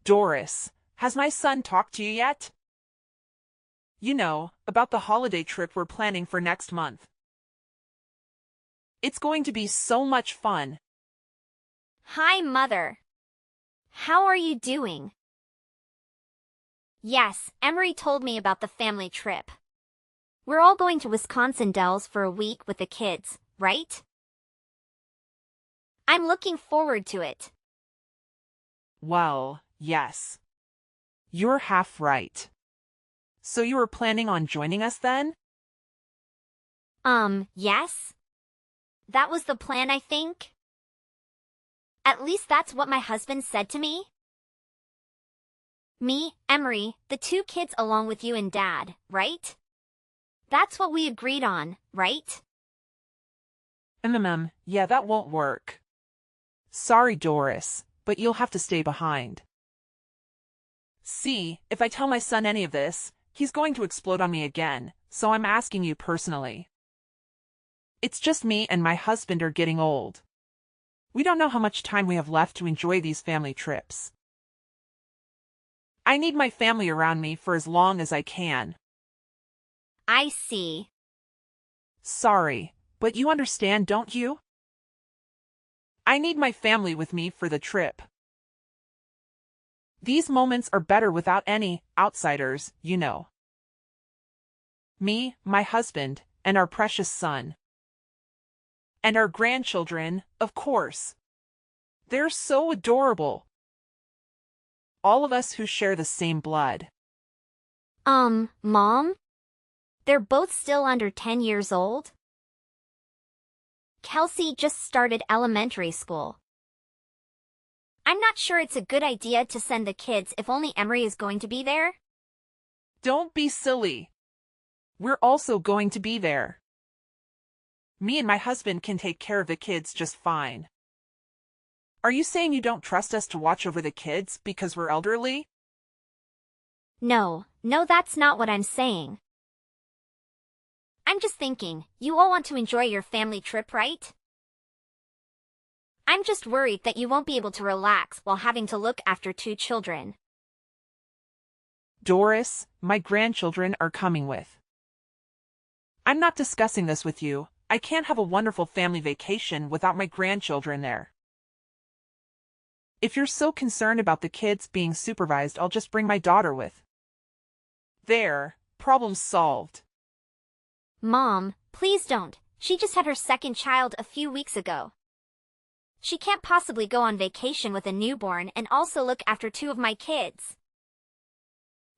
Doris, has my son talked to you yet? You know, about the holiday trip we're planning for next month. It's going to be so much fun. Hi, Mother. How are you doing? Yes, Emery told me about the family trip. We're all going to Wisconsin Dells for a week with the kids, right? I'm looking forward to it. Well, yes. You're half right. So you were planning on joining us then? Yes? That was the plan, I think. At least that's what my husband said to me. Me, Emery, the two kids along with you and Dad, right? That's what we agreed on, right? Yeah, that won't work. Sorry, Doris, but you'll have to stay behind. See, if I tell my son any of this, he's going to explode on me again, so I'm asking you personally. It's just me and my husband are getting old. We don't know how much time we have left to enjoy these family trips. I need my family around me for as long as I can. I see. Sorry, but you understand, don't you? I need my family with me for the trip. These moments are better without any outsiders, you know. Me, my husband, and our precious son. And our grandchildren, of course. They're so adorable. All of us who share the same blood. Mom? They're both still under 10 years old? Kelsey just started elementary school. I'm not sure it's a good idea to send the kids if only Emery is going to be there. Don't be silly. We're also going to be there. Me and my husband can take care of the kids just fine. Are you saying you don't trust us to watch over the kids because we're elderly? No, that's not what I'm saying. I'm just thinking, you all want to enjoy your family trip, right? I'm just worried that you won't be able to relax while having to look after two children. Doris, my grandchildren are coming with. I'm not discussing this with you. I can't have a wonderful family vacation without my grandchildren there. If you're so concerned about the kids being supervised, I'll just bring my daughter with. There, problem solved. Mom, please don't. She just had her second child a few weeks ago. She can't possibly go on vacation with a newborn and also look after two of my kids.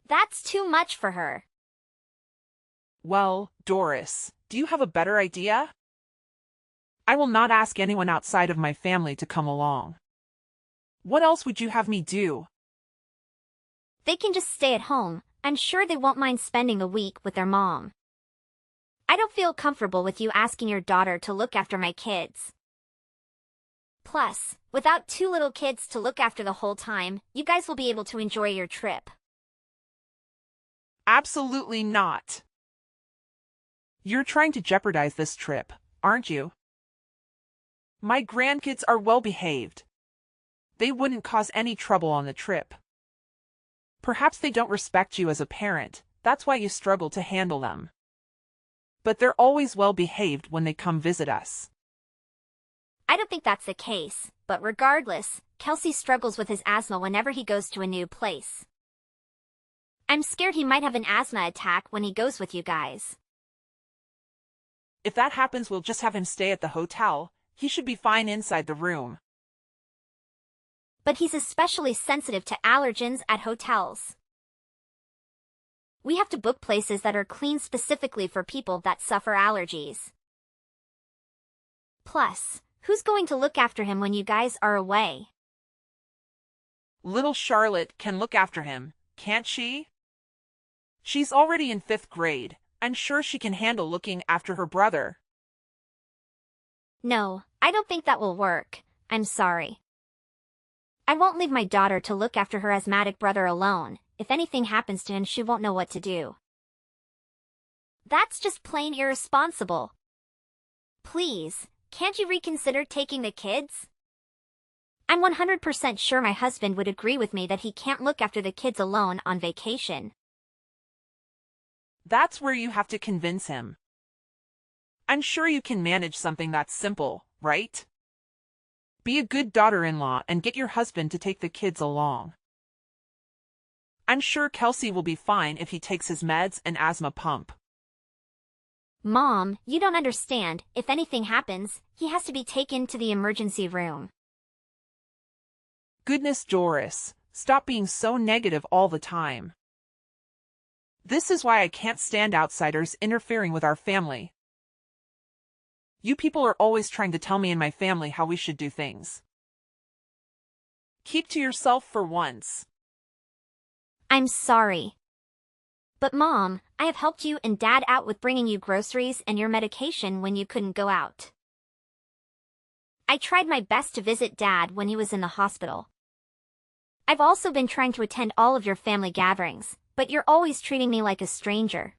That's too much for her. Well, Doris, do you have a better idea? I will not ask anyone outside of my family to come along. What else would you have me do? They can just stay at home. I'm sure they won't mind spending a week with their mom. I don't feel comfortable with you asking your daughter to look after my kids. Plus, without two little kids to look after the whole time, you guys will be able to enjoy your trip. Absolutely not. You're trying to jeopardize this trip, aren't you? My grandkids are well behaved. They wouldn't cause any trouble on the trip. Perhaps they don't respect you as a parent, that's why you struggle to handle them. But they're always well behaved when they come visit us. I don't think that's the case, but regardless, Kelsey struggles with his asthma whenever he goes to a new place. I'm scared he might have an asthma attack when he goes with you guys. If that happens, we'll just have him stay at the hotel. He should be fine inside the room. But he's especially sensitive to allergens at hotels. We have to book places that are clean specifically for people that suffer allergies. Plus, who's going to look after him when you guys are away? Little Charlotte can look after him, can't she? She's already in 5th grade. I'm sure she can handle looking after her brother. No, I don't think that will work. I'm sorry. I won't leave my daughter to look after her asthmatic brother alone. If anything happens to him, she won't know what to do. That's just plain irresponsible. Please, can't you reconsider taking the kids? I'm 100% sure my husband would agree with me that he can't look after the kids alone on vacation. That's where you have to convince him. I'm sure you can manage something that's simple, right? Be a good daughter-in-law and get your husband to take the kids along. I'm sure Kelsey will be fine if he takes his meds and asthma pump. Mom, you don't understand. If anything happens, he has to be taken to the emergency room. Goodness, Doris, stop being so negative all the time. This is why I can't stand outsiders interfering with our family. You people are always trying to tell me and my family how we should do things. Keep to yourself for once. I'm sorry. But Mom, I have helped you and Dad out with bringing you groceries and your medication when you couldn't go out. I tried my best to visit Dad when he was in the hospital. I've also been trying to attend all of your family gatherings, but you're always treating me like a stranger.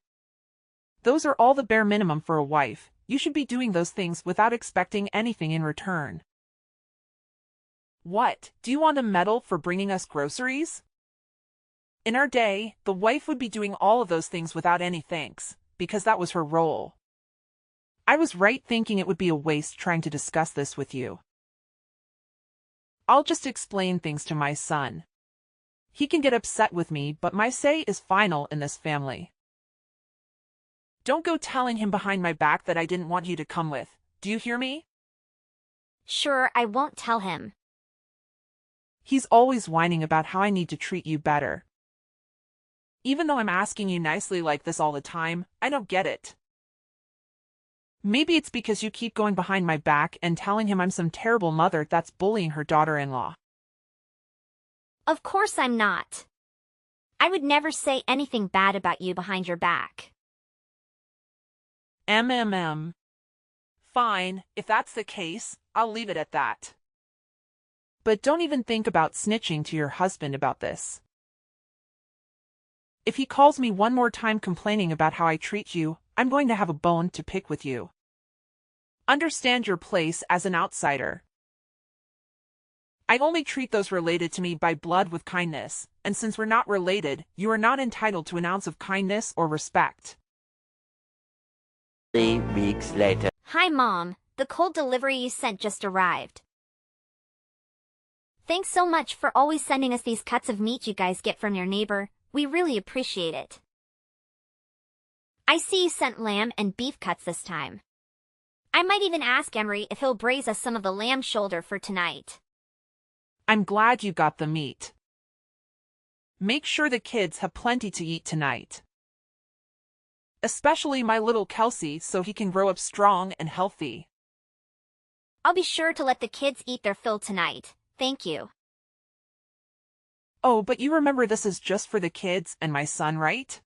Those are all the bare minimum for a wife. You should be doing those things without expecting anything in return. What, do you want a medal for bringing us groceries? In our day, the wife would be doing all of those things without any thanks, because that was her role. I was right thinking it would be a waste trying to discuss this with you. I'll just explain things to my son. He can get upset with me, but my say is final in this family. Don't go telling him behind my back that I didn't want you to come with. Do you hear me? Sure, I won't tell him. He's always whining about how I need to treat you better. Even though I'm asking you nicely like this all the time, I don't get it. Maybe it's because you keep going behind my back and telling him I'm some terrible mother that's bullying her daughter-in-law. Of course I'm not. I would never say anything bad about you behind your back. Fine, if that's the case, I'll leave it at that. But don't even think about snitching to your husband about this. If he calls me one more time complaining about how I treat you, I'm going to have a bone to pick with you. Understand your place as an outsider. I only treat those related to me by blood with kindness, and since we're not related, you are not entitled to an ounce of kindness or respect. 3 weeks later. Hi Mom, the cold delivery you sent just arrived. Thanks so much for always sending us these cuts of meat you guys get from your neighbor. We really appreciate it. I see you sent lamb and beef cuts this time. I might even ask Emery if he'll braise us some of the lamb shoulder for tonight. I'm glad you got the meat. Make sure the kids have plenty to eat tonight. Especially my little Kelsey so he can grow up strong and healthy. I'll be sure to let the kids eat their fill tonight. Thank you. Oh, but you remember this is just for the kids and my son, right?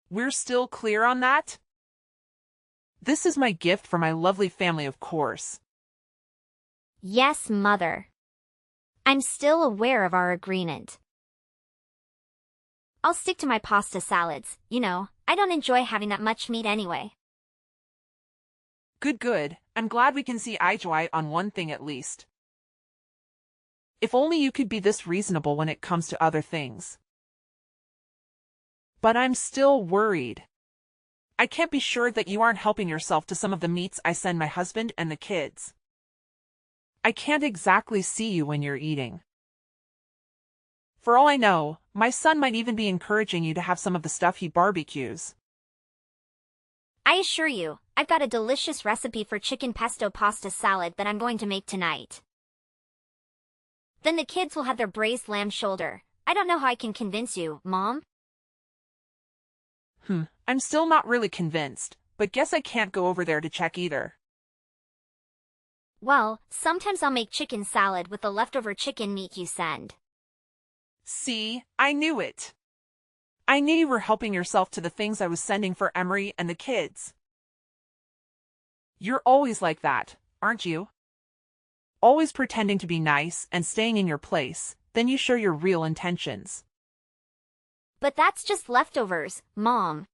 We're still clear on that? This is my gift for my lovely family, of course. Yes, Mother. I'm still aware of our agreement. I'll stick to my pasta salads. You know, I don't enjoy having that much meat anyway. Good. I'm glad we can see eye to eye on one thing at least. If only you could be this reasonable when it comes to other things. But I'm still worried. I can't be sure that you aren't helping yourself to some of the meats I send my husband and the kids. I can't exactly see you when you're eating. For all I know, my son might even be encouraging you to have some of the stuff he barbecues. I assure you, I've got a delicious recipe for chicken pesto pasta salad that I'm going to make tonight. Then the kids will have their braised lamb shoulder. I don't know how I can convince you, Mom. I'm still not really convinced, but guess I can't go over there to check either. Well, sometimes I'll make chicken salad with the leftover chicken meat you send. See, I knew it. I knew you were helping yourself to the things I was sending for Emery and the kids. You're always like that, aren't you? Always pretending to be nice and staying in your place, then you show your real intentions. But that's just leftovers, Mom.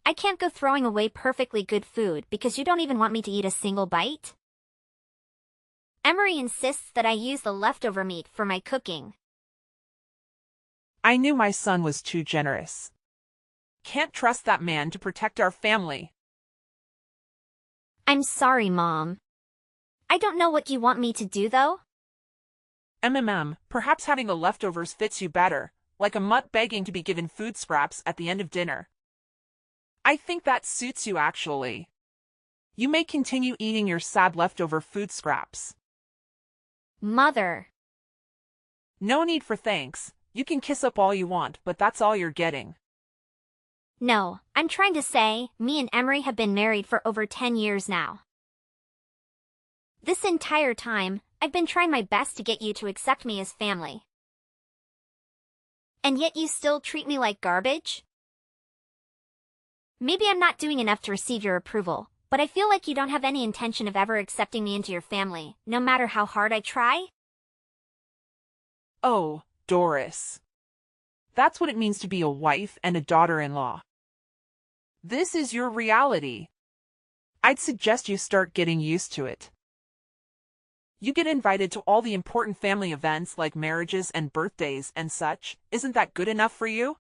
I can't go throwing away perfectly good food because you don't even want me to eat a single bite. Emery insists that I use the leftover meat for my cooking. I knew my son was too generous. Can't trust that man to protect our family. I'm sorry, Mom. I don't know what you want me to do, though. Perhaps having the leftovers fits you better, like a mutt begging to be given food scraps at the end of dinner. I think that suits you, actually. You may continue eating your sad leftover food scraps. Mother. No need for thanks. You can kiss up all you want, but that's all you're getting. No, I'm trying to say, me and Emery have been married for over 10 years now. This entire time, I've been trying my best to get you to accept me as family. And yet you still treat me like garbage? Maybe I'm not doing enough to receive your approval, but I feel like you don't have any intention of ever accepting me into your family, no matter how hard I try. Oh, Doris. That's what it means to be a wife and a daughter-in-law. This is your reality. I'd suggest you start getting used to it. You get invited to all the important family events like marriages and birthdays and such. Isn't that good enough for you?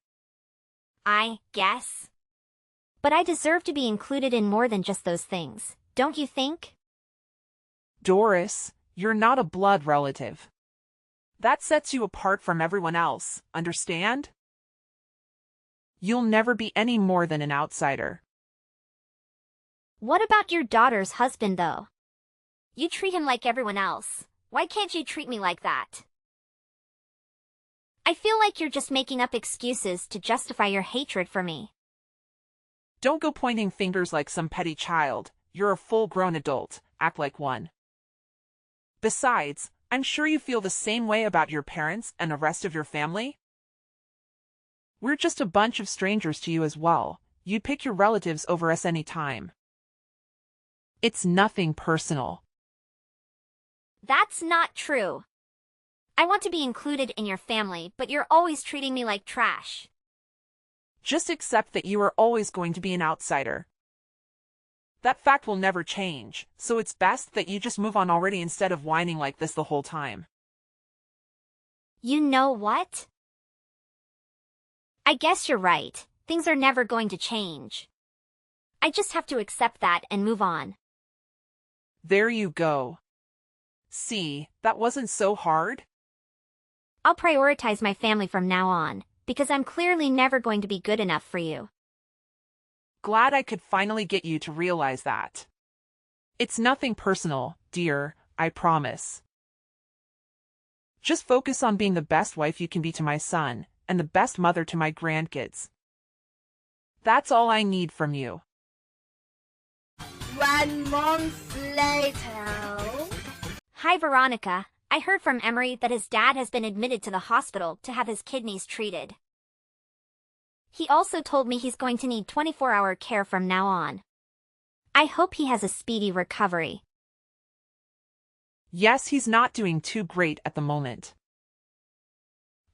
I guess. But I deserve to be included in more than just those things, don't you think? Doris, you're not a blood relative. That sets you apart from everyone else, understand? You'll never be any more than an outsider. What about your daughter's husband, though? You treat him like everyone else. Why can't you treat me like that? I feel like you're just making up excuses to justify your hatred for me. Don't go pointing fingers like some petty child. You're a full-grown adult. Act like one. Besides, I'm sure you feel the same way about your parents and the rest of your family. We're just a bunch of strangers to you as well. You'd pick your relatives over us any time. It's nothing personal. That's not true. I want to be included in your family, but you're always treating me like trash. Just accept that you are always going to be an outsider. That fact will never change, so it's best that you just move on already instead of whining like this the whole time. You know what? I guess you're right. Things are never going to change. I just have to accept that and move on. There you go. See, that wasn't so hard. I'll prioritize my family from now on, because I'm clearly never going to be good enough for you. Glad I could finally get you to realize that. It's nothing personal, dear, I promise. Just focus on being the best wife you can be to my son, and the best mother to my grandkids. That's all I need from you. 1 month later. Hi, Veronica. I heard from Emery that his dad has been admitted to the hospital to have his kidneys treated. He also told me he's going to need 24-hour care from now on. I hope he has a speedy recovery. Yes, he's not doing too great at the moment.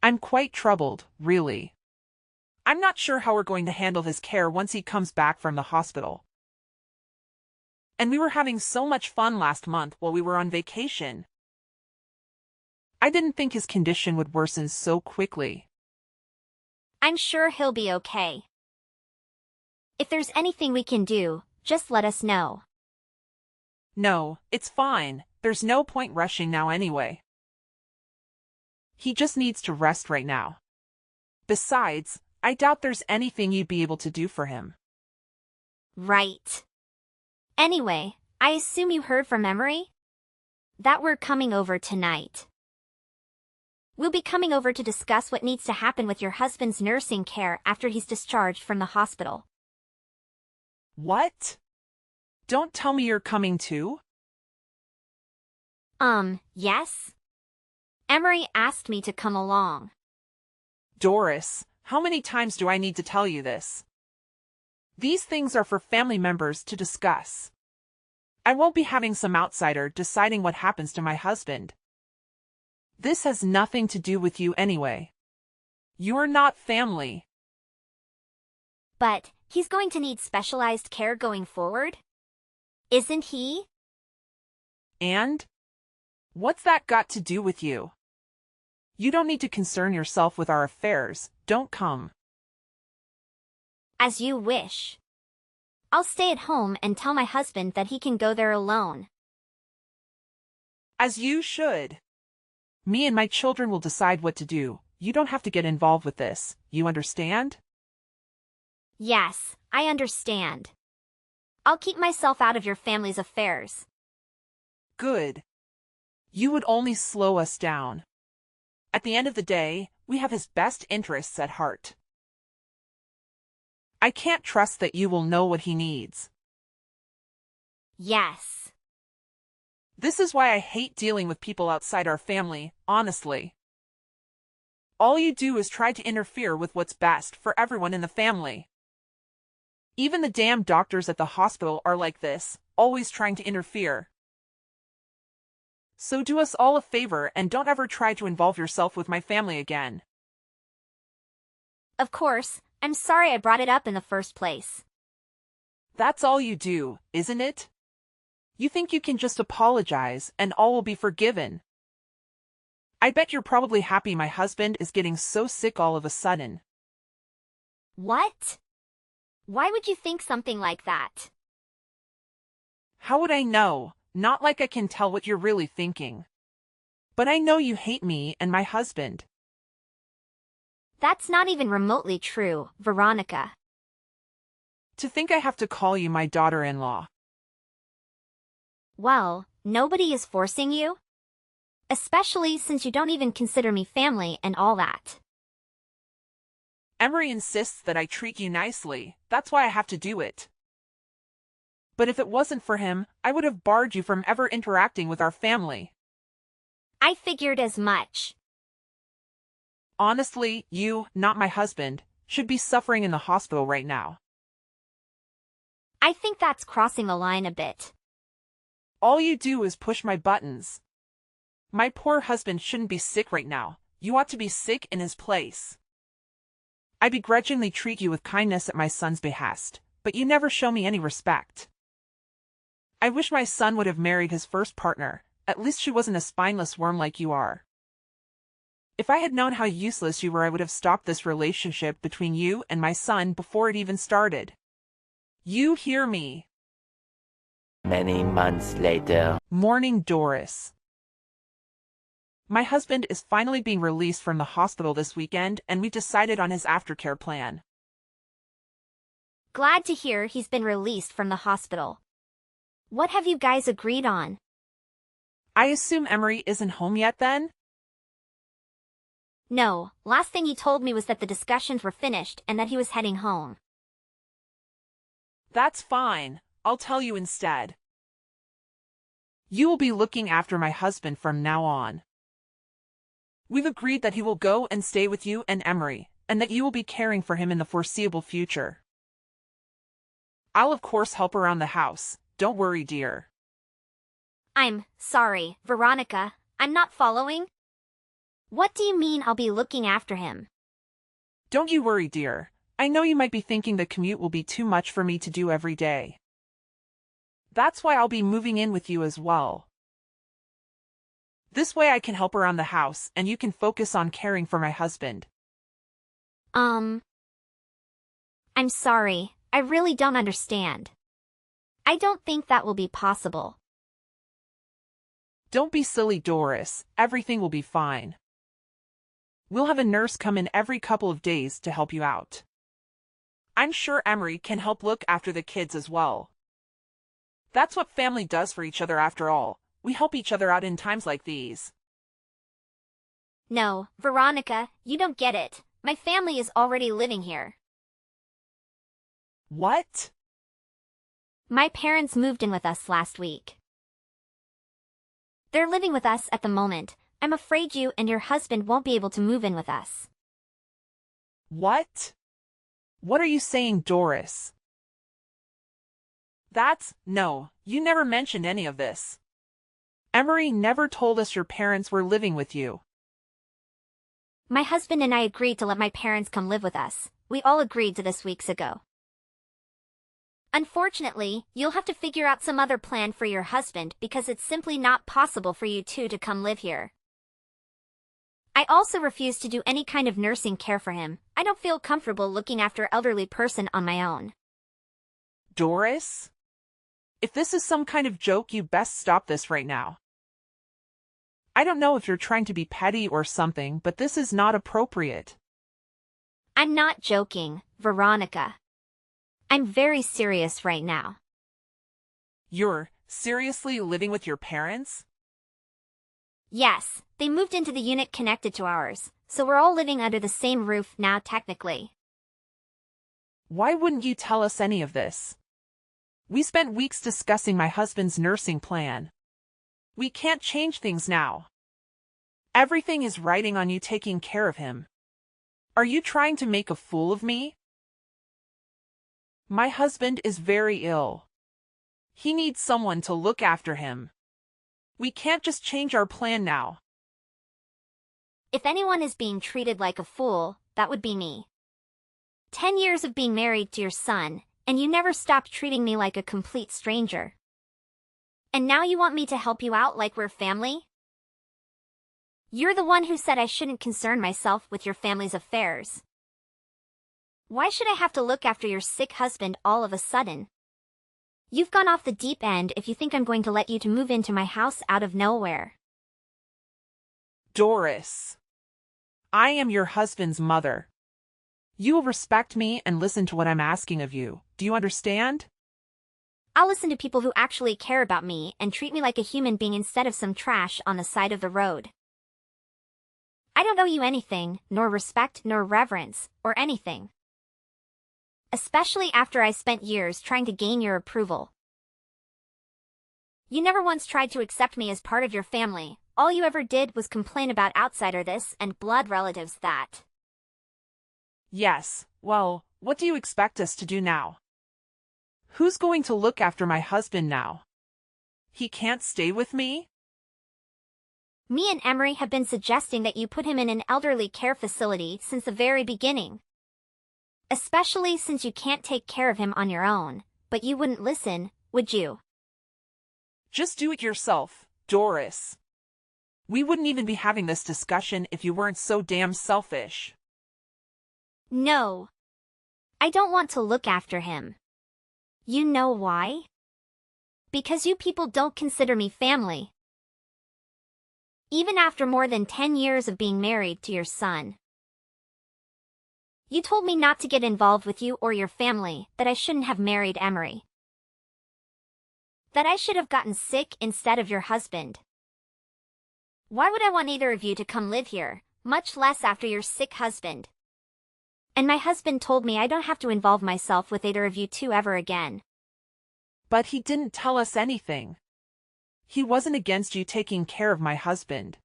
I'm quite troubled, really. I'm not sure how we're going to handle his care once he comes back from the hospital. And we were having so much fun last month while we were on vacation. I didn't think his condition would worsen so quickly. I'm sure he'll be okay. If there's anything we can do, just let us know. No, it's fine. There's no point rushing now anyway. He just needs to rest right now. Besides, I doubt there's anything you'd be able to do for him. Right. Anyway, I assume you heard from Emery? That we're coming over tonight. We'll be coming over to discuss what needs to happen with your husband's nursing care after he's discharged from the hospital. What? Don't tell me you're coming too? Yes? Emery asked me to come along. Doris, how many times do I need to tell you this? These things are for family members to discuss. I won't be having some outsider deciding what happens to my husband. This has nothing to do with you anyway. You're not family. But he's going to need specialized care going forward? Isn't he? And? What's that got to do with you? You don't need to concern yourself with our affairs. Don't come. As you wish. I'll stay at home and tell my husband that he can go there alone. As you should. Me and my children will decide what to do. You don't have to get involved with this. You understand? Yes, I understand. I'll keep myself out of your family's affairs. Good. You would only slow us down. At the end of the day, we have his best interests at heart. I can't trust that you will know what he needs. Yes. This is why I hate dealing with people outside our family, honestly. All you do is try to interfere with what's best for everyone in the family. Even the damn doctors at the hospital are like this, always trying to interfere. So do us all a favor and don't ever try to involve yourself with my family again. Of course, I'm sorry I brought it up in the first place. That's all you do, isn't it? You think you can just apologize and all will be forgiven. I bet you're probably happy my husband is getting so sick all of a sudden. What? Why would you think something like that? How would I know? Not like I can tell what you're really thinking. But I know you hate me and my husband. That's not even remotely true, Veronica. To think I have to call you my daughter-in-law. Well, nobody is forcing you. Especially since you don't even consider me family and all that. Emery insists that I treat you nicely, that's why I have to do it. But if it wasn't for him, I would have barred you from ever interacting with our family. I figured as much. Honestly, you, not my husband, should be suffering in the hospital right now. I think that's crossing the line a bit. All you do is push my buttons. My poor husband shouldn't be sick right now. You ought to be sick in his place. I begrudgingly treat you with kindness at my son's behest, but you never show me any respect. I wish my son would have married his first partner. At least she wasn't a spineless worm like you are. If I had known how useless you were, I would have stopped this relationship between you and my son before it even started. You hear me? Many months later. Morning, Doris. My husband is finally being released from the hospital this weekend, and we've decided on his aftercare plan. Glad to hear he's been released from the hospital. What have you guys agreed on? I assume Emery isn't home yet then? No, last thing he told me was that the discussions were finished and that he was heading home. That's fine. I'll tell you instead. You will be looking after my husband from now on. We've agreed that he will go and stay with you and Emery, and that you will be caring for him in the foreseeable future. I'll of course help around the house. Don't worry, dear. I'm sorry, Veronica, I'm not following. What do you mean I'll be looking after him? Don't you worry, dear. I know you might be thinking the commute will be too much for me to do every day. That's why I'll be moving in with you as well. This way I can help around the house and you can focus on caring for my husband. I'm sorry, I really don't understand. I don't think that will be possible. Don't be silly, Doris. Everything will be fine. We'll have a nurse come in every couple of days to help you out. I'm sure Emery can help look after the kids as well. That's what family does for each other after all. We help each other out in times like these. No, Veronica, you don't get it. My family is already living here. What? My parents moved in with us last week. They're living with us at the moment. I'm afraid you and your husband won't be able to move in with us. What? What are you saying, Doris? No, you never mentioned any of this. Emery never told us your parents were living with you. My husband and I agreed to let my parents come live with us. We all agreed to this weeks ago. Unfortunately, you'll have to figure out some other plan for your husband because it's simply not possible for you two to come live here. I also refuse to do any kind of nursing care for him. I don't feel comfortable looking after an elderly person on my own. Doris? If this is some kind of joke, you best stop this right now. I don't know if you're trying to be petty or something, but this is not appropriate. I'm not joking, Veronica. I'm very serious right now. You're seriously living with your parents? Yes, they moved into the unit connected to ours, so we're all living under the same roof now technically. Why wouldn't you tell us any of this? We spent weeks discussing my husband's nursing plan. We can't change things now. Everything is riding on you taking care of him. Are you trying to make a fool of me? My husband is very ill. He needs someone to look after him. We can't just change our plan now. If anyone is being treated like a fool, that would be me. 10 years of being married to your son, and you never stopped treating me like a complete stranger. And now you want me to help you out like we're family? You're the one who said I shouldn't concern myself with your family's affairs. Why should I have to look after your sick husband all of a sudden? You've gone off the deep end if you think I'm going to let you to move into my house out of nowhere. Doris, I am your husband's mother. You will respect me and listen to what I'm asking of you. Do you understand? I'll listen to people who actually care about me and treat me like a human being instead of some trash on the side of the road. I don't owe you anything, nor respect, nor reverence, or anything. Especially after I spent years trying to gain your approval. You never once tried to accept me as part of your family. All you ever did was complain about outsider this and blood relatives that. Yes, well, what do you expect us to do now? Who's going to look after my husband now? He can't stay with me? Me and Emery have been suggesting that you put him in an elderly care facility since the very beginning. Especially since you can't take care of him on your own, but you wouldn't listen, would you? Just do it yourself, Doris. We wouldn't even be having this discussion if you weren't so damn selfish. No. I don't want to look after him. You know why? Because you people don't consider me family. Even after more than 10 years of being married to your son. You told me not to get involved with you or your family, that I shouldn't have married Emery. That I should have gotten sick instead of your husband. Why would I want either of you to come live here, much less after your sick husband? And my husband told me I don't have to involve myself with either of you two ever again. But he didn't tell us anything. He wasn't against you taking care of my husband.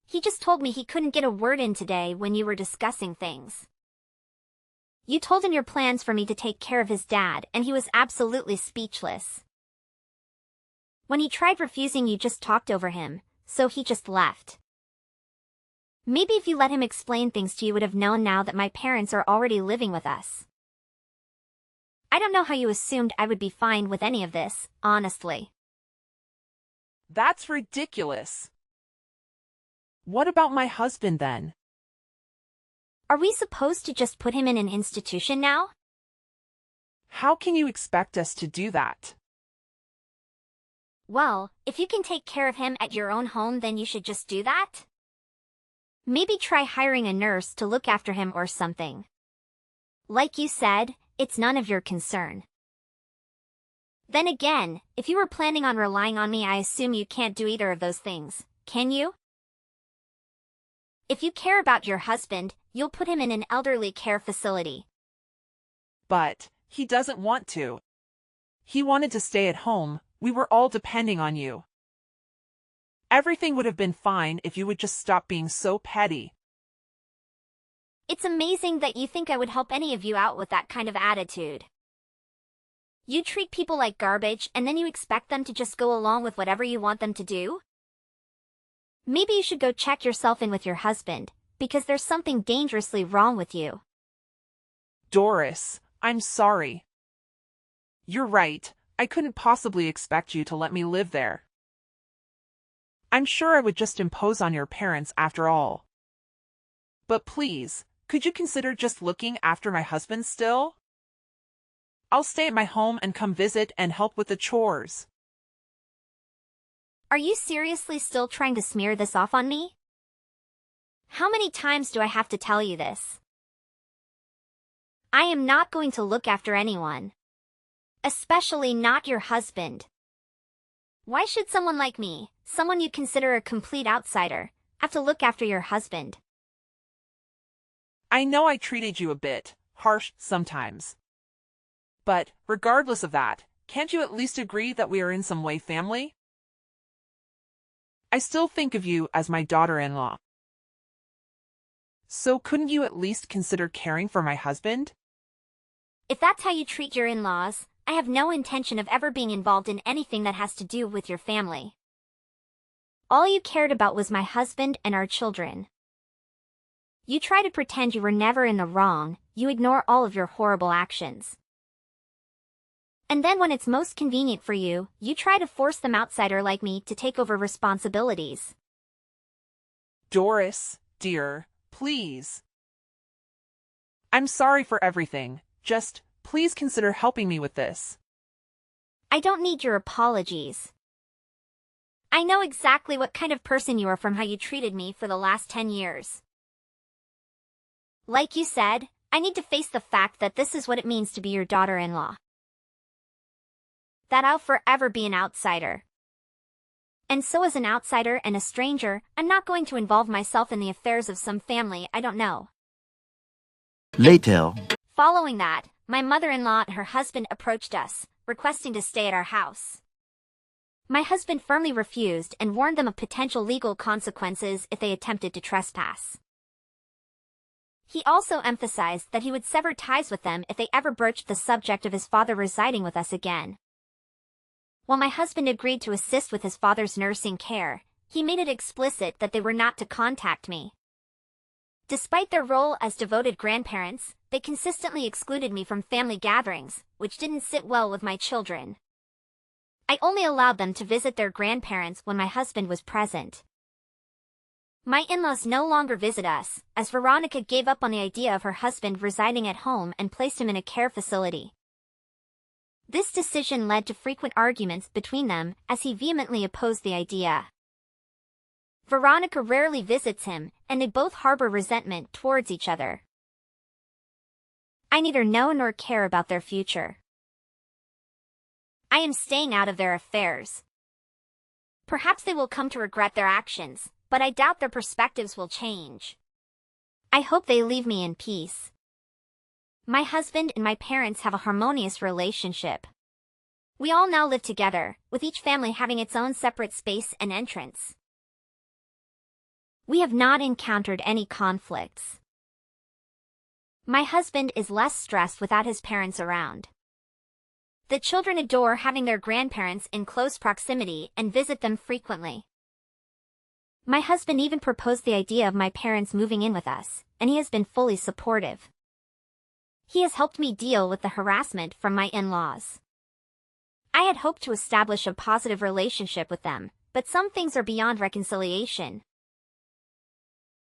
He just told me he couldn't get a word in today when you were discussing things. You told him your plans for me to take care of his dad, and he was absolutely speechless. When he tried refusing, you just talked over him, so he just left. Maybe if you let him explain things to you, would have known now that my parents are already living with us. I don't know how you assumed I would be fine with any of this, honestly. That's ridiculous. What about my husband then? Are we supposed to just put him in an institution now? How can you expect us to do that? Well, if you can take care of him at your own home, then you should just do that. Maybe try hiring a nurse to look after him or something. Like you said, it's none of your concern. Then again, if you were planning on relying on me, I assume you can't do either of those things, can you? If you care about your husband, you'll put him in an elderly care facility. But he doesn't want to. He wanted to stay at home. We were all depending on you. Everything would have been fine if you would just stop being so petty. It's amazing that you think I would help any of you out with that kind of attitude. You treat people like garbage and then you expect them to just go along with whatever you want them to do? Maybe you should go check yourself in with your husband, because there's something dangerously wrong with you. Doris, I'm sorry. You're right, I couldn't possibly expect you to let me live there. I'm sure I would just impose on your parents after all. But please, could you consider just looking after my husband still? I'll stay at my home and come visit and help with the chores. Are you seriously still trying to smear this off on me? How many times do I have to tell you this? I am not going to look after anyone. Especially not your husband. Why should someone like me, someone you consider a complete outsider, have to look after your husband? I know I treated you a bit harsh sometimes. But, regardless of that, can't you at least agree that we are in some way family? I still think of you as my daughter-in-law. So couldn't you at least consider caring for my husband? If that's how you treat your in-laws, I have no intention of ever being involved in anything that has to do with your family. All you cared about was my husband and our children. You try to pretend you were never in the wrong, you ignore all of your horrible actions. And then when it's most convenient for you, you try to force them outsider like me to take over responsibilities. Doris, dear, please. I'm sorry for everything, just, please consider helping me with this. I don't need your apologies. I know exactly what kind of person you are from how you treated me for the last 10 years. Like you said, I need to face the fact that this is what it means to be your daughter-in-law. That I'll forever be an outsider. And so as an outsider and a stranger, I'm not going to involve myself in the affairs of some family I don't know. Later. Following that, my mother-in-law and her husband approached us, requesting to stay at our house. My husband firmly refused and warned them of potential legal consequences if they attempted to trespass. He also emphasized that he would sever ties with them if they ever broached the subject of his father residing with us again. While my husband agreed to assist with his father's nursing care, he made it explicit that they were not to contact me. Despite their role as devoted grandparents, they consistently excluded me from family gatherings, which didn't sit well with my children. I only allowed them to visit their grandparents when my husband was present. My in-laws no longer visit us, as Veronica gave up on the idea of her husband residing at home and placed him in a care facility. This decision led to frequent arguments between them, as he vehemently opposed the idea. Veronica rarely visits him, and they both harbor resentment towards each other. I neither know nor care about their future. I am staying out of their affairs. Perhaps they will come to regret their actions, but I doubt their perspectives will change. I hope they leave me in peace. My husband and my parents have a harmonious relationship. We all now live together, with each family having its own separate space and entrance. We have not encountered any conflicts. My husband is less stressed without his parents around. The children adore having their grandparents in close proximity and visit them frequently. My husband even proposed the idea of my parents moving in with us, and he has been fully supportive. He has helped me deal with the harassment from my in-laws. I had hoped to establish a positive relationship with them, but some things are beyond reconciliation.